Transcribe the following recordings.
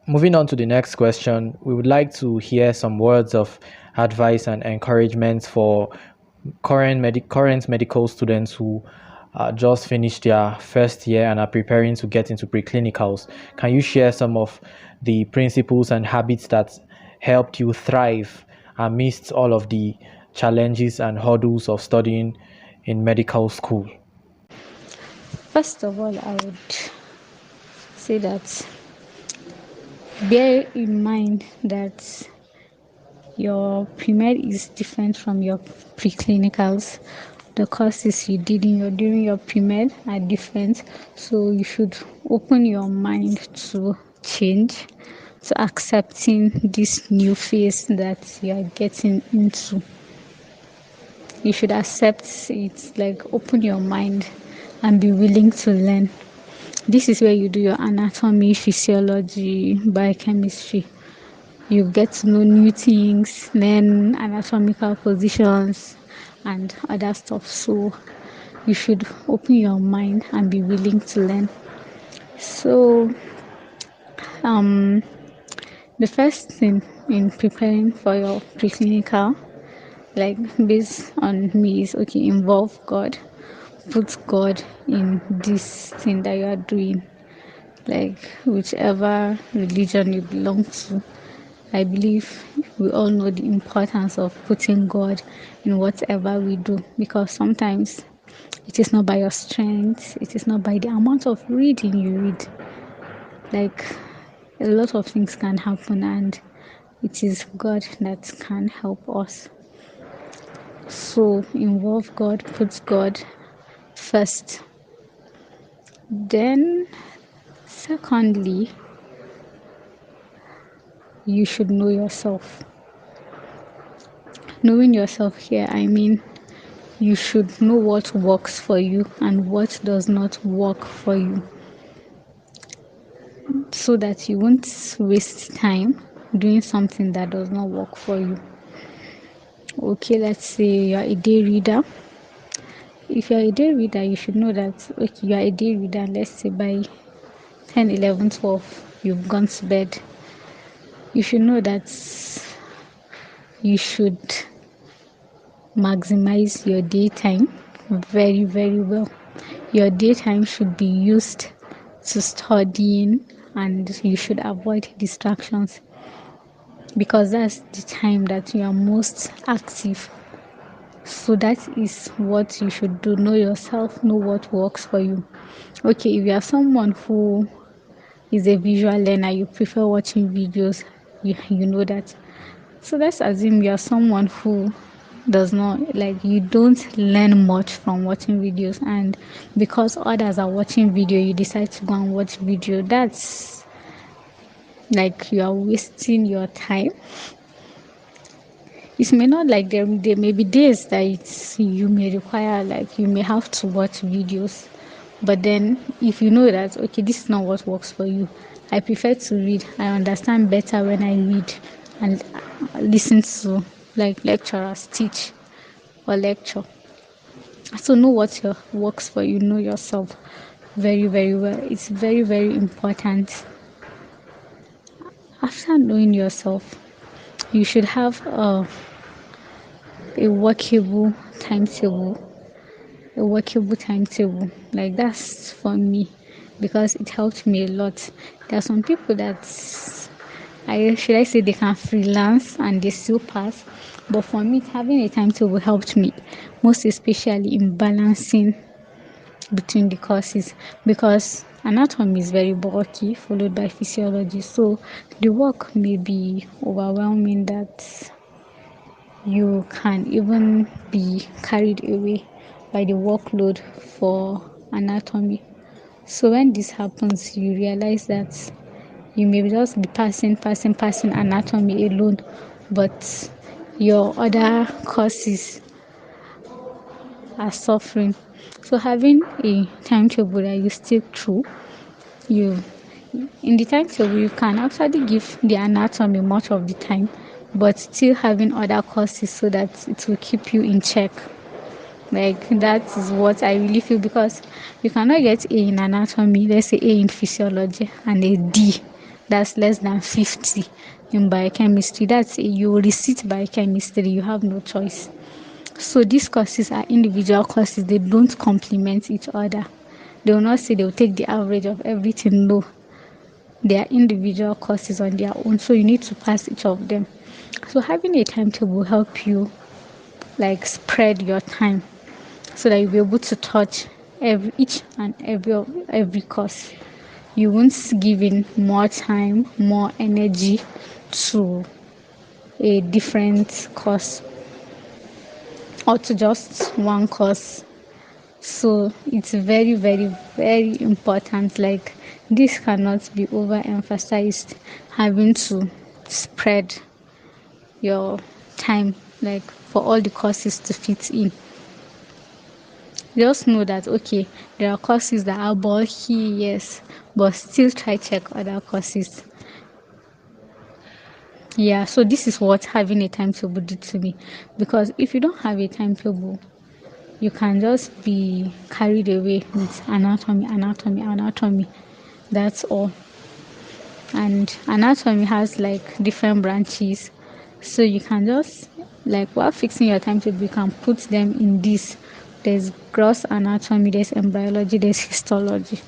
Moving on to the next question, we would like to hear some words of advice and encouragement for current medical students who just finished their first year and are preparing to get into preclinicals. Can you share some of the principles and habits that helped you thrive amidst all of the challenges and hurdles of studying in medical school? First of all, I would say that bear in mind that your pre-med is different from your preclinicals. The courses you did during your pre-med are different, so you should open your mind to change, to accepting this new phase that you are getting into. You should accept it, like open your mind and be willing to learn. This is where you do your anatomy, physiology, biochemistry. You get to know new things, learn anatomical positions and other stuff. So you should open your mind and be willing to learn. So the first thing in preparing for your preclinical, like based on me, is okay, involve God. Put God in this thing that you are doing, like whichever religion you belong to. I believe we all know the importance of putting God in whatever we do, because sometimes it is not by your strength, it is not by the amount of reading you read. Like a lot of things can happen, and it is God that can help us. So involve God, put God first. Then, secondly, you should know yourself. Knowing yourself here, I mean, you should know what works for you and what does not work for you, so that you won't waste time doing something that does not work for you. Okay, let's say you're a day reader. If you're a day reader, you should know that, okay, you're a day reader, let's say by 10, 11, 12, you've gone to bed. You should know that you should maximize your daytime very, very well. Your daytime should be used to studying, and you should avoid distractions, because that's the time that you are most active. So that is what you should do. Know yourself, know what works for you. Okay, if you are someone who is a visual learner, you prefer watching videos, you know that. So let's assume you are someone who does not, like, you don't learn much from watching videos, and because others are watching video, you decide to go and watch video. That's like you are wasting your time. It may not, like, there may be days that you may require, like, you may have to watch videos, but then if you know that, okay, this is not what works for you, I prefer to read. I understand better when I read and listen to, like, lecturers teach or lecture. So know what works for you. Know yourself very, very well. It's very, very important. After knowing yourself, you should have a workable timetable. A workable timetable. Like, that's for me, because it helped me a lot. There are some people that I say they can freelance and they still pass. But for me, having a timetable helped me, most especially in balancing between the courses, because anatomy is very bulky, followed by physiology. So the work may be overwhelming that you can even be carried away by the workload for anatomy. So when this happens, you realize that you may just be passing anatomy alone, but your other courses are suffering. So having a timetable that you stick through, you in the timetable you can actually give the anatomy much of the time, but still having other courses so that it will keep you in check. Like, that is what I really feel, because you cannot get A in anatomy, let's say A in physiology, and a D That's less than 50 in biochemistry. That's you receipt biochemistry. You have no choice. So these courses are individual courses. They don't complement each other. They will not say they will take the average of everything. No, they are individual courses on their own. So you need to pass each of them. So having a timetable will help you like spread your time so that you'll be able to touch each and every course. You won't give in more time, more energy to a different course or to just one course. So it's very, very, very important. Like this cannot be overemphasized. Having to spread your time, like for all the courses to fit in. Just know that okay, there are courses that are bulky, yes, but still try check other courses. Yeah, so this is what having a timetable did to me. Because if you don't have a timetable, you can just be carried away with anatomy, anatomy, anatomy. That's all. And anatomy has like different branches. So you can just like while fixing your timetable, you can put them in this. There's gross anatomy, there's embryology, there's histology.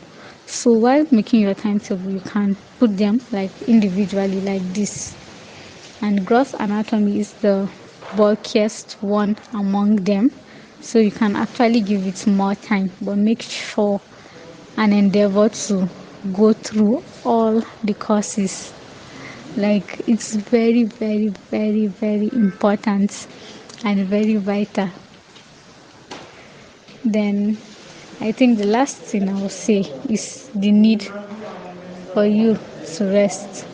So while making your timetable, you can put them like individually like this. And gross anatomy is the bulkiest one among them. So you can actually give it more time, but make sure and endeavor to go through all the courses. Like it's very, very, very, very important and very vital. Then I think the last thing I will say is the need for you to rest.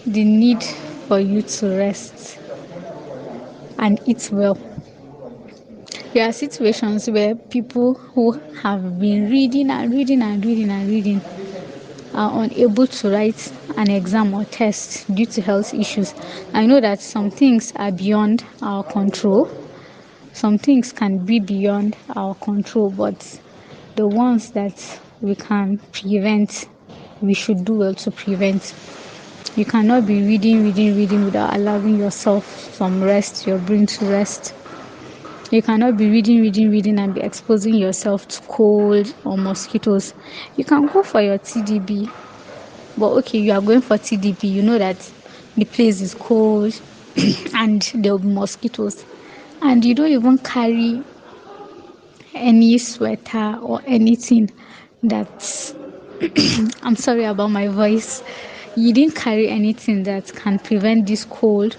The need for you to rest and eat well. There are situations where people who have been reading and reading and reading and reading are unable to write an exam or test due to health issues. I know that some things are beyond our control. Some things can be beyond our control, but the ones that we can prevent, we should do well to prevent. You cannot be reading, reading, reading without allowing yourself some rest, your brain to rest. You cannot be reading, reading, reading and be exposing yourself to cold or mosquitoes. You can go for your TDB, but okay, you are going for TDB, you know that the place is cold and there will be mosquitoes. And you don't even carry any sweater or anything that's I'm sorry about my voice. You didn't carry anything that can prevent this cold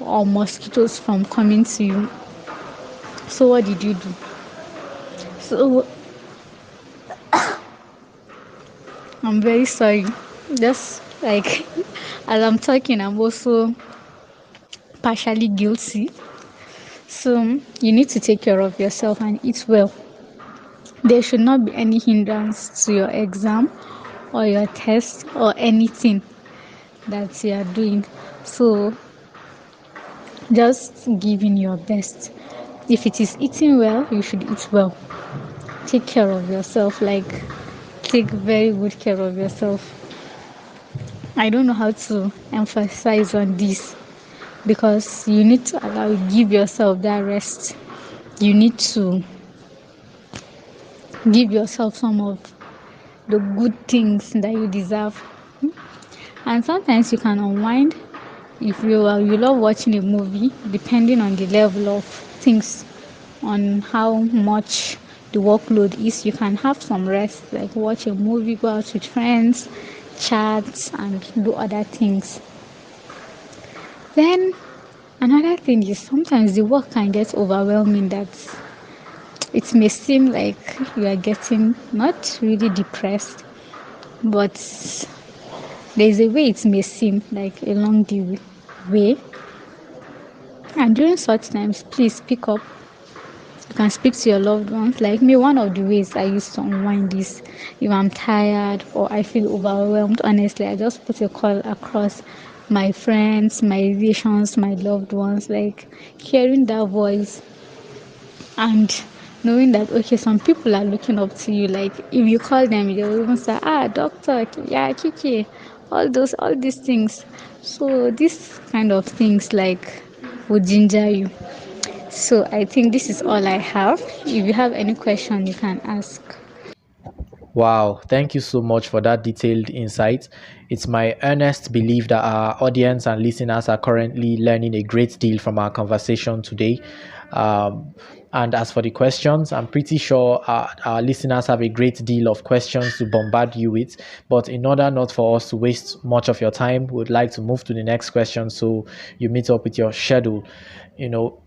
or mosquitoes from coming to you. So what did you do? So I'm very sorry. Just like as I'm talking, I'm also partially guilty. So you need to take care of yourself and eat well. There should not be any hindrance to your exam or your test or anything that you are doing. So just give in your best. If it is eating well, you should eat well. Take care of yourself, like take very good care of yourself. I don't know how to emphasize on this because you need to give yourself that rest. You need to give yourself some of the good things that you deserve. And sometimes you can unwind if you love watching a movie, depending on the level of things, on how much the workload is. You can have some rest, like watch a movie, go out with friends, chat, and do other things. Then another thing is sometimes the work can get overwhelming that it may seem like you are getting not really depressed, but there's a way it may seem like along the way. And during such times, please speak up. You can speak to your loved ones. Like me, one of the ways I used to unwind is if I'm tired or I feel overwhelmed, honestly, I just put a call across my friends, my relations, my loved ones, like hearing that voice and knowing that okay, some people are looking up to you. Like if you call them, they will even say, ah, doctor, yeah, Kiki, all these things. So this kind of things like would ginger you. So I think this is all I have. If you have any question, you can ask. Wow, thank you so much for that detailed insight. It's my earnest belief that our audience and listeners are currently learning a great deal from our conversation today. Um, and as for the questions, I'm pretty sure our listeners have a great deal of questions to bombard you with. But in order not for us to waste much of your time, we would like to move to the next question so you meet up with your schedule. You know,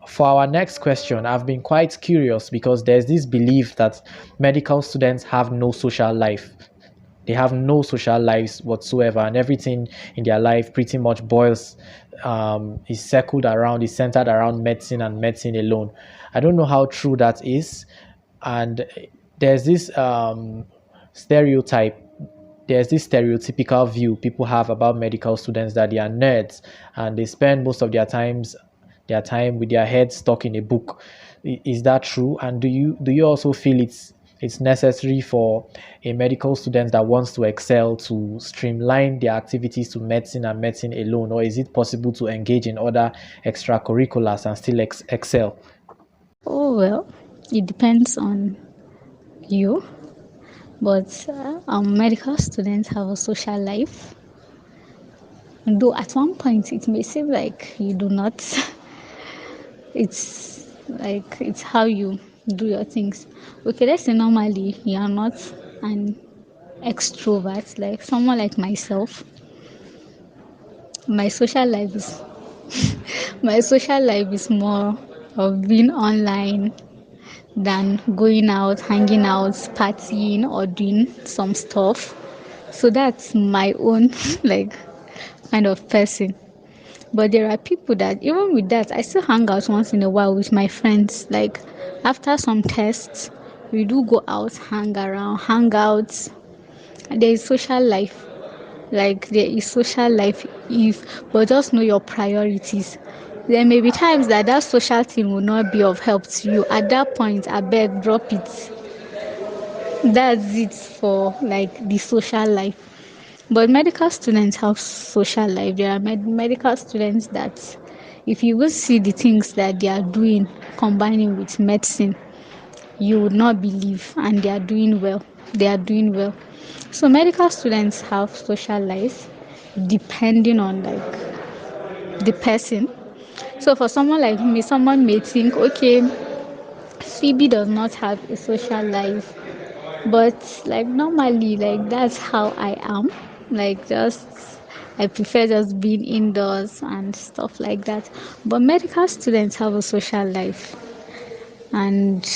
for our next question, I've been quite curious because there's this belief that medical students have no social life. They have no social lives whatsoever, and everything in their life pretty much is centered around medicine and medicine alone. I don't know how true that is, and there's this stereotype there's this stereotypical view people have about medical students that they are nerds and they spend most of their time with their head stuck in a book. Is that true? And do you also feel it's necessary for a medical student that wants to excel to streamline their activities to medicine and medicine alone, or is it possible to engage in other extracurriculars and still excel? Oh well, it depends on you. But medical students have a social life. Though at one point it may seem like you do not. It's like it's how you do your things. Okay, let's say normally you are not an extrovert, like someone like myself. My social life is my social life is more of being online than going out, hanging out, partying, or doing some stuff. So that's my own like kind of person. But there are people that even with that I still hang out once in a while with my friends. Like after some tests, we do go out, hang around, hang out. There is social life. Like there is social life if but just know your priorities. There may be times that that social thing will not be of help to you. At that point, I beg drop it. That's it for like the social life. But medical students have social life. There are medical students that, if you will see the things that they are doing, combining with medicine, you would not believe, and they are doing well. They are doing well. So medical students have social life, depending on like the person. So for someone like me, someone may think, okay, Phoebe does not have a social life, but like normally like that's how I am, like just I prefer just being indoors and stuff like that. But medical students have a social life, and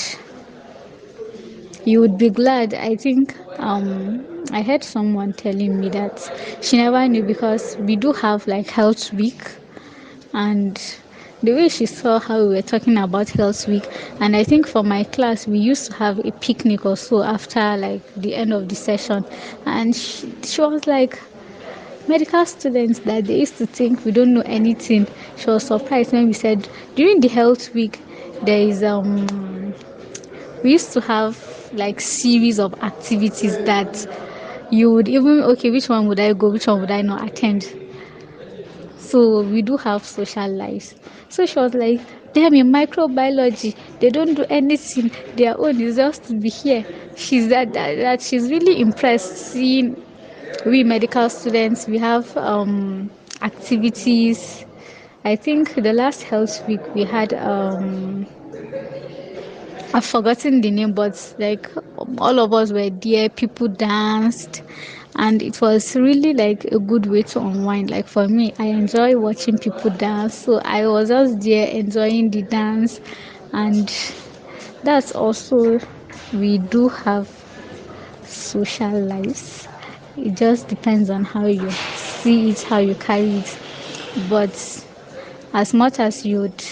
you would be glad. I think I heard someone telling me that she never knew, because we do have like health week, and the way she saw how we were talking about health week, and I think for my class we used to have a picnic or so after like the end of the session, and she was like, medical students that they used to think we don't know anything. She was surprised when we said during the health week there is we used to have like series of activities that you would even, okay, which one would I go, which one would I not attend. So we do have social lives. So she was like, damn, in microbiology, they don't do anything. Their own is just to be here. She's that she's really impressed seeing we medical students. We have activities. I think the last health week we had I've forgotten the name, but like all of us were there, people danced, and it was really like a good way to unwind. Like for me, I enjoy watching people dance, so I was just there enjoying the dance, and that's also, we do have social lives. It just depends on how you see it, how you carry it. But as much as you'd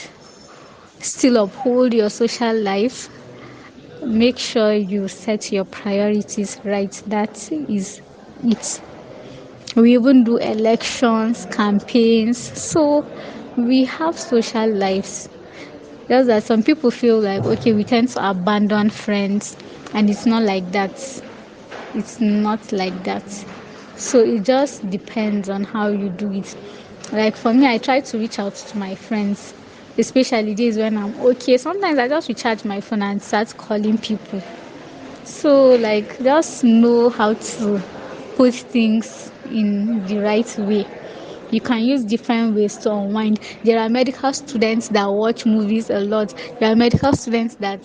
still uphold your social life, make sure you set your priorities right. That is it. We even do elections, campaigns, so we have social lives. Just that some people feel like, okay, we tend to abandon friends, and it's not like that. It's not like that. So it just depends on how you do it. Like for me, I try to reach out to my friends, especially days when I'm okay. Sometimes I just recharge my phone and start calling people. So like just know how to put things in the right way. You can use different ways to unwind. There are medical students that watch movies a lot. There are medical students that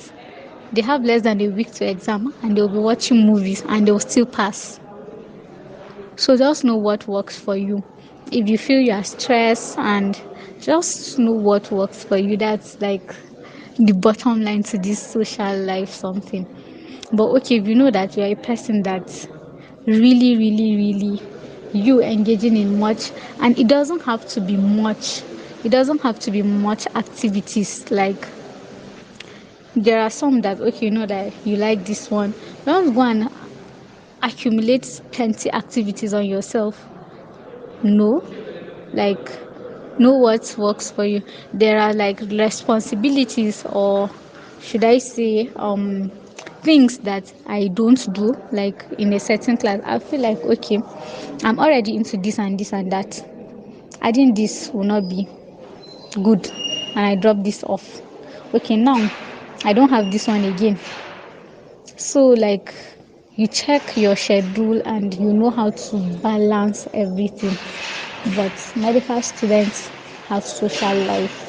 they have less than a week to exam and they'll be watching movies and they'll still pass. So just know what works for you. If you feel you are stressed, and just know what works for you. That's like the bottom line to this social life something. But okay, if you know that you're a person that really, really, really you engaging in much, and it doesn't have to be much. It doesn't have to be much activities. Like there are some that okay, you know that you like this one. Don't go and accumulate plenty activities on yourself. No, like know what works for you. There are like responsibilities, or should I say things that I don't do. Like in a certain class I feel like okay, I'm already into this and this and that. Adding this will not be good, and I drop this off. Okay, now I don't have this one again. So like you check your schedule and you know how to balance everything. But medical students have social life.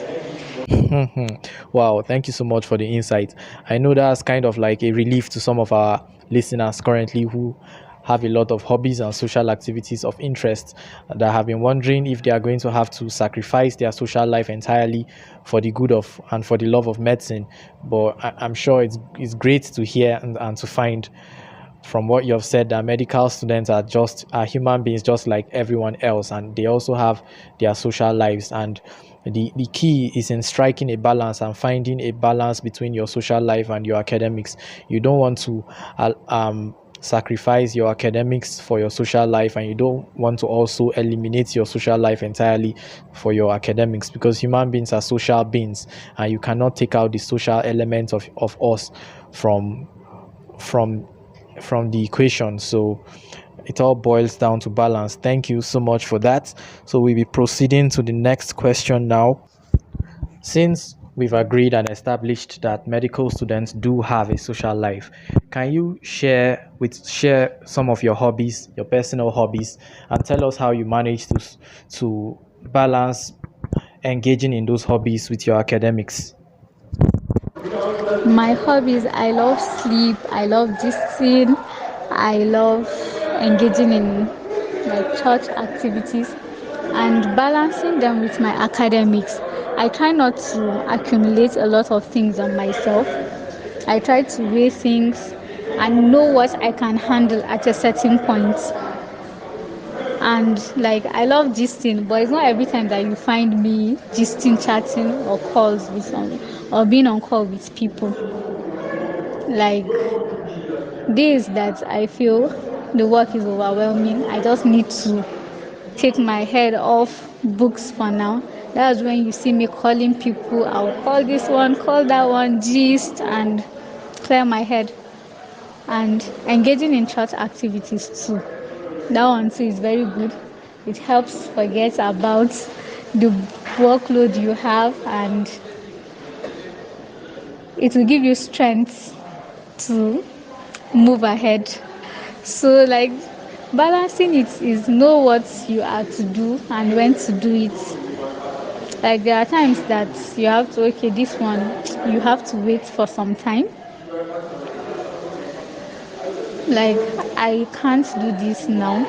Wow, thank you so much for the insight. I know that's kind of like a relief to some of our listeners currently who have a lot of hobbies and social activities of interest that have been wondering if they are going to have to sacrifice their social life entirely for the good of and for the love of medicine. But I'm sure it's great to hear and to find from what you have said that medical students are human beings just like everyone else, and they also have their social lives. And the key is in striking a balance and finding a balance between your social life and your academics. You don't want to sacrifice your academics for your social life, and you don't want to also eliminate your social life entirely for your academics, because human beings are social beings, and you cannot take out the social element of us from from from the equation. So it all boils down to balance. Thank you so much for that. So we'll be proceeding to the next question now. Since we've agreed and established that medical students do have a social life, can you share some of your hobbies, your personal hobbies, and tell us how you manage to balance engaging in those hobbies with your academics? My hobbies, I love sleep, I love dancing, I love engaging in like church activities and balancing them with my academics. I try not to accumulate a lot of things on myself. I try to weigh things and know what I can handle at a certain point. And like I love gisting, but it's not every time that you find me gisting, chatting, or calls with or being on call with people. Like days that I feel the work is overwhelming, I just need to take my head off books for now. That's when you see me calling people. I'll call this one, call that one, gist, and clear my head. And engaging in church activities too. That one too is very good. It helps forget about the workload you have, and it will give you strength to move ahead. So like balancing it is know what you are to do and when to do it. Like there are times that you have to okay this one you have to wait for some time. Like I can't do this now.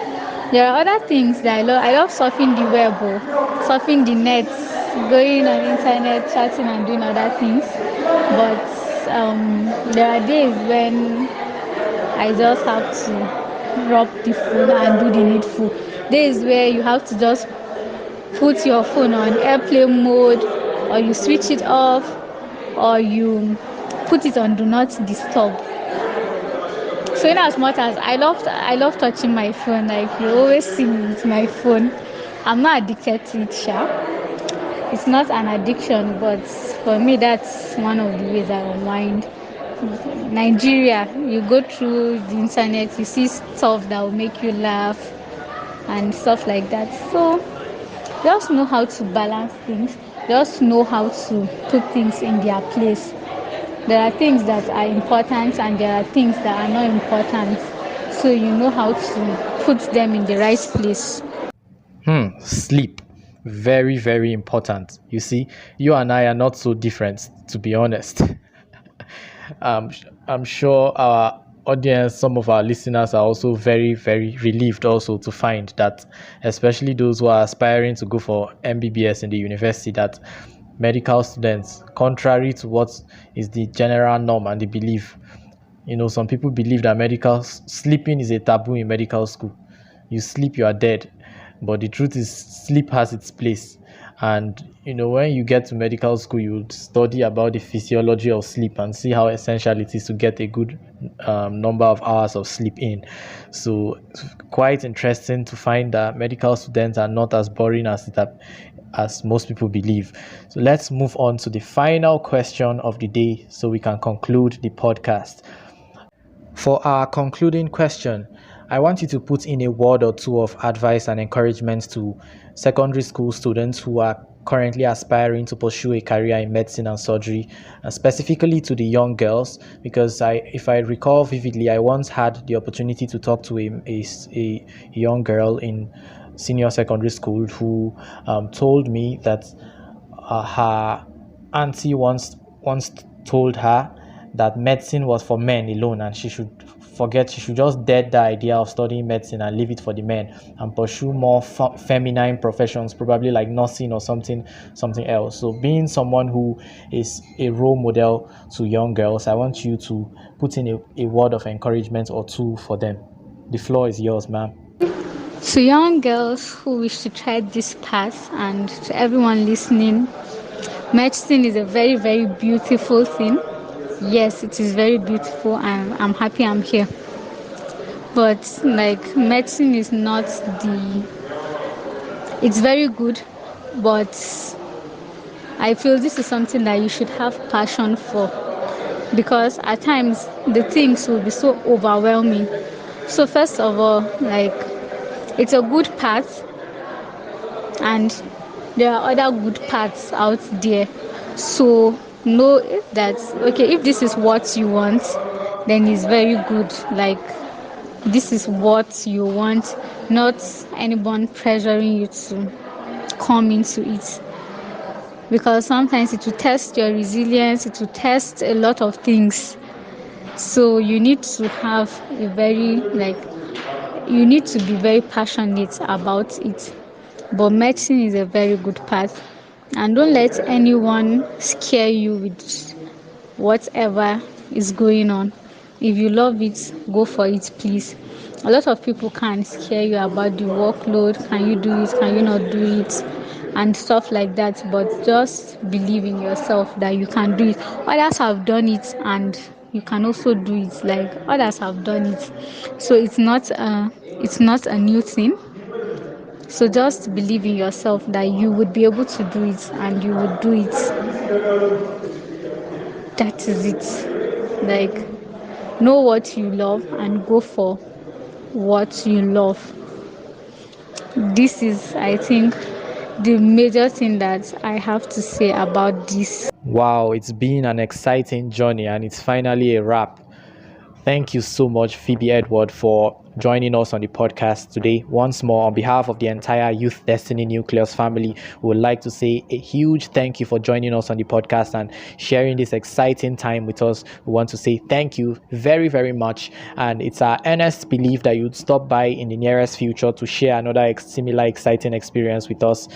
There are other things that I love. I love surfing the web, or surfing the net, going on internet, chatting and doing other things. But there are days when I just have to drop the phone and do the needful. Days where you have to just put your phone on airplane mode, or you switch it off, or you put it on do not disturb. So in as much as I love touching my phone, like you always see me with my phone. I'm not addicted to it, sha. It's not an addiction, but for me, that's one of the ways I unwind. Nigeria, you go through the internet, you see stuff that will make you laugh and stuff like that. So just know how to balance things, just know how to put things in their place. There are things that are important and there are things that are not important. So you know how to put them in the right place. Sleep. Very, very important. You see, you and I are not so different, to be honest. I'm sure our audience, some of our listeners are also very, very relieved also to find that, especially those who are aspiring to go for MBBS in the university, that medical students, contrary to what is the general norm and the belief, some people believe that sleeping is a taboo in medical school. You sleep, you are dead. But the truth is, sleep has its place. And when you get to medical school, you would study about the physiology of sleep and see how essential it is to get a good number of hours of sleep in. So, quite interesting to find that medical students are not as boring as most people believe. So let's move on to the final question of the day so we can conclude the podcast. For our concluding question, I want you to put in a word or two of advice and encouragement to secondary school students who are currently aspiring to pursue a career in medicine and surgery, and specifically to the young girls, because if I recall vividly, I once had the opportunity to talk to a young girl in senior secondary school who told me that her auntie once told her that medicine was for men alone and she should just dead the idea of studying medicine and leave it for the men and pursue more feminine professions, probably like nursing or something else. So being someone who is a role model to young girls, I want you to put in a word of encouragement or two for them. The floor is yours, ma'am. To young girls who wish to try this path and to everyone listening, medicine is a very, very beautiful thing. Yes, it is very beautiful and I'm happy I'm here. But like medicine is not the it's very good, but I feel this is something that you should have passion for because at times the things will be so overwhelming. So first of all, like it's a good path and there are other good paths out there. So know that okay, if this is what you want, then it's very good. Like this is what you want, not anyone pressuring you to come into it. Because sometimes it will test your resilience, it will test a lot of things. So you need to have you need to be very passionate about it. But medicine is a very good path. And don't let anyone scare you with whatever is going on. If you love it, go for it, please. A lot of people can scare you about the workload. Can you do it? Can you not do it? And stuff like that. But just believe in yourself that you can do it. Others have done it and you can also do it. Like others have done it. So it's not a new thing. So just believe in yourself that you would be able to do it and you would do it. That is it. Like, know what you love and go for what you love. This is, I think, the major thing that I have to say about this. Wow, it's been an exciting journey and it's finally a wrap. Thank you so much, Phoebe Edward, for joining us on the podcast today. Once more, on behalf of the entire Youth Destiny Nucleus family, we would like to say a huge thank you for joining us on the podcast and sharing this exciting time with us. We want to say thank you very, very much. And it's our earnest belief that you'd stop by in the nearest future to share another similar exciting experience with us.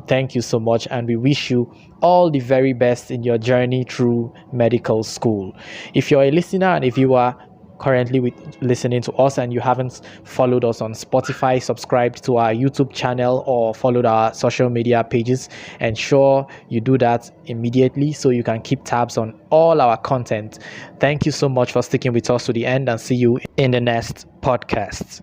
Thank you so much. And we wish you all the very best in your journey through medical school. If you're a listener and if you are currently listening to us and you haven't followed us on Spotify, subscribed to our YouTube channel or followed our social media pages, ensure you do that immediately so you can keep tabs on all our content. Thank you so much for sticking with us to the end and see you in the next podcast.